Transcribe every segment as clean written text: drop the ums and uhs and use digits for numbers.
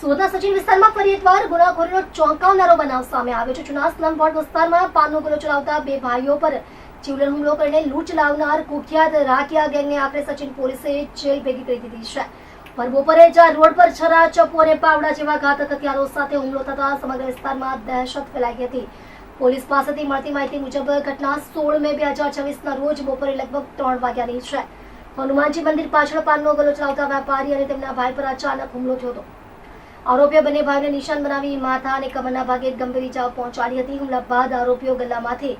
સુરતના સચિન વિસ્તારમાં ફરી એકવાર ગુનાખોરીનો ચોંકાવનારો બનાવ સામે આવ્યો છે। જૂના સ્લમ વોર્ડ વિસ્તારમાં પાનનો ગોલો ચલાવતા બે ભાઈઓ પર જીવલેણ હુમલો કરીને લૂંટ ચલાવનાર કુખ્યાત રાકિયા ગેંગને આખરે સચિન પોલીસે જેલ ભેગી કરી દીધી છે। પર બપોરે રોડ પર છરા, ચપ્પુ અને પાવડા જેવા ઘાતક હથિયારો સાથે હુમલો થતા સમગ્ર વિસ્તારમાં દહેશત ફેલાઈ ગઈ હતી। પોલીસ પાસેથી મળતી માહિતી મુજબ ઘટના 16 મે 2024ના રોજ બપોરે લગભગ 3 વાગ્યાની છે। હનુમાનજી મંદિર પાછળ પાનનો ગોલો ચલાવતા વેપારી અને તેમના ભાઈ પર અચાનક હુમલો થયો હતો। આરોપીઓ બંને ભાઈઓને નિશાન બનાવી માથા અને કમરના ભાગે ગંભીર ઇજાઓ પહોંચાડી હતી। હુમલા બાદ આરોપીઓ ગલ્લામાંથી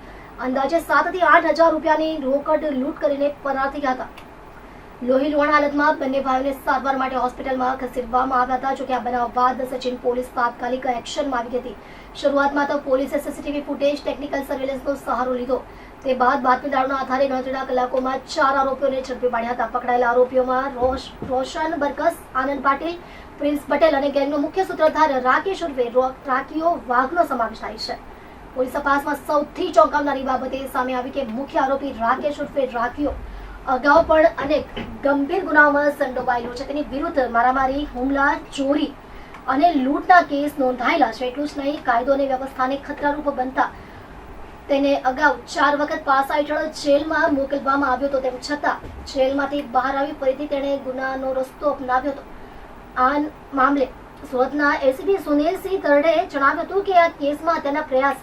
અંદાજે 7 થી 8 હજાર રૂપિયાની રોકડ લૂંટ કરીને ફરાર થઈ ગયા હતા। લોહીલુહાણ હાલતમાં બંને ભાઈઓને સારવાર માટે હોસ્પિટલમાં ખસેડવામાં આવ્યા હતા। જોકે આ બનાવ બાદ સચિન પોલીસ તાત્કાલિક એક્શનમાં આવી હતી। શરૂઆતમાં તો પોલીસે સીસીટીવી ફૂટેજ, ટેકનિકલ સર્વેલન્સનો સહારો લીધો। તે બાદ બાતમીદારોના આધારે ગણતરીના કલાકોમાં 4 આરોપીઓને ઝડપી પાડ્યા હતા। પકડાયેલા આરોપીઓમાં રોશન બરકસ, આનંદ પાટીલ, પ્રિન્સ પટેલ અને ગેંગનો મુખ્ય સૂત્રધાર રાકેશ ઉર્ફે રાકીઓ વાઘનો સમાવેશ થાય છે। પોલીસ તપાસમાં સૌથી ચોંકાવનારી બાબત એ સામે આવી કે મુખ્ય આરોપી રાકેશ ઉર્ફે રાકીઓ અગાઉ પણ અનેક ગંભીર ગુનાઓમાં સંડોવાયેલો છે। તેની વિરુદ્ધ મારામારી, હુમલા, ચોરી અને લૂંટના કેસ નોંધાયેલા છે। એટલું જ નહીં, કાયદો અને વ્યવસ્થાને ખતરારૂપ બનતા તેને અગાઉ 4 વખત પાસા હેઠળ જેલમાં મોકલવામાં આવ્યો હતો। તેમ છતાં જેલમાંથી બહાર આવી ફરીથી તેણે ગુનાનો રસ્તો અપનાવ્યો હતો। આ મામલે સુરતના એસીપી સુનિલસિંહ તરડે જણાવ્યું હતું કે આ કેસમાં તેના પ્રયાસ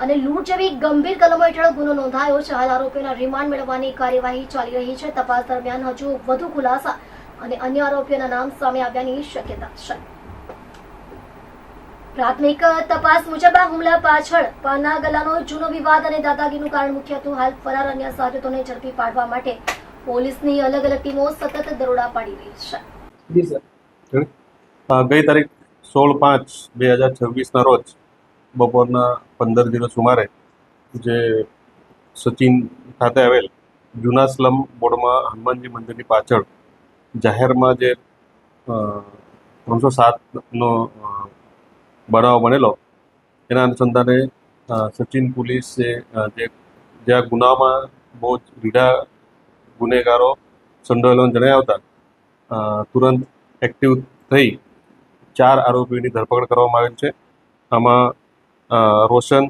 અને લૂંટ જેવી ગંભીર કલમો હેઠળ ગુનો નોંધાયો છે। હાલ આરોપીઓના રિમાન્ડ મેળવવાની કાર્યવાહી ચાલી રહી છે। તપાસ દરમિયાન હજુ વધુ ખુલાસા અને અન્ય આરોપીઓના નામ સામે આવ્યાની શક્યતા છે। પ્રાથમિક તપાસ મુજબ આ હુમલા પાછળ પાનના ગલ્લાનો જૂનો વિવાદ અને દાદાગીરીનું કારણ મુખ્ય હતું। હાલ ફરાર અન્ય સાજિદોને ઝડપી પાડવા માટે પોલીસની અલગ અલગ ટીમો સતત દરોડા પાડી રહી છે। ગઈ તારીખ 16/5/2026ના રોજ બપોરના 15:00 સુમારે જે સચિન ખાતે આવેલ જૂના સ્લમ બોર્ડમાં હનુમાનજી મંદિરની પાછળ જાહેરમાં જે 307નો બનાવ બનેલો એના અનુસંધાને સચિન પોલીસે જ્યાં ગુનામાં બહુ જ રીઢા ગુનેગારો સંડોવાયેલાનું જણાવ્યા હતા, તુરંત એક્ટિવ થઈ 4 આરોપીઓની ધરપકડ કરવામાં આવેલ છે। આમાં રોશન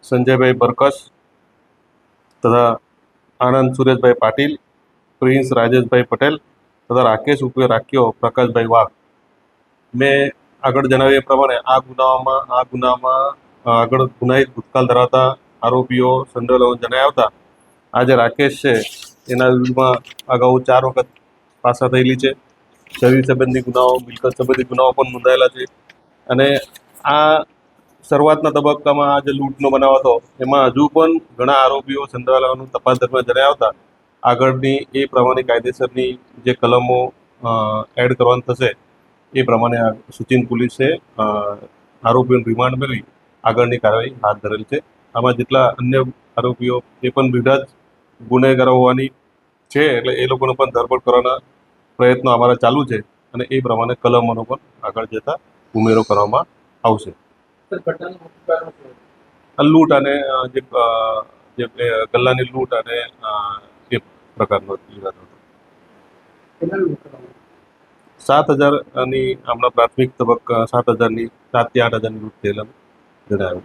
સંજયભાઈ બરકસ તથા આનંદ સુરેશભાઈ પાટીલ, પ્રિન્સ રાજેશભાઈ પટેલ તથા રાકેશ ઉર્ફે રાકીઓ પ્રકાશભાઈ વાઘ। મેં આગળ જણાવ્યા એ પ્રમાણે આ ગુનામાં આગળ ગુનાહિત ભૂતકાળ ધરાવતા આરોપીઓ સંડોવાયેલાનું જણાવ્યા હતા। આ જે રાકેશ છે એના વિરુદ્ધમાં અગાઉ 4 વખત પાસા થયેલી છે। શરીર સંબંધી ગુનાઓ, મિલકત સંબંધી ગુનાઓ પણ નોંધાયેલા છે। અને આ શરૂઆતના તબક્કામાં આ જે લૂંટનો બનાવ હતો એમાં હજુ પણ ઘણા આરોપીઓ સંડોવાયેલાનું તપાસ દરમિયાન જણાવ્યા હતા। આગળની એ પ્રમાણે કાયદેસરની જે કલમો એડ કરવાનું થશે એ પ્રમાણે સચિન પોલીસે આરોપીઓનું રિમાન્ડ મેળવી આગળની કાર્યવાહી હાથ ધરેલ છે। આમાં જેટલા અન્ય આરોપીઓ એ પણ રીઢા જ ગુનેગારો હોવાની છે, એટલે એ લોકોને પણ ધરપકડ કરવાના પ્રયત્નો અમારા ચાલુ છે અને એ પ્રમાણે કલમોનો પણ આગળ જતા ઉમેરો કરવામાં આવશે। લૂંટ અને જે ગલ્લાની લૂંટ અને એ પ્રકારનો વિવાદ હતો। 7,000ની હમણાં પ્રાથમિક તબક્કા 7,000ની 7 થી 8 હજારની લૂંટ થયેલા જણાવ્યું।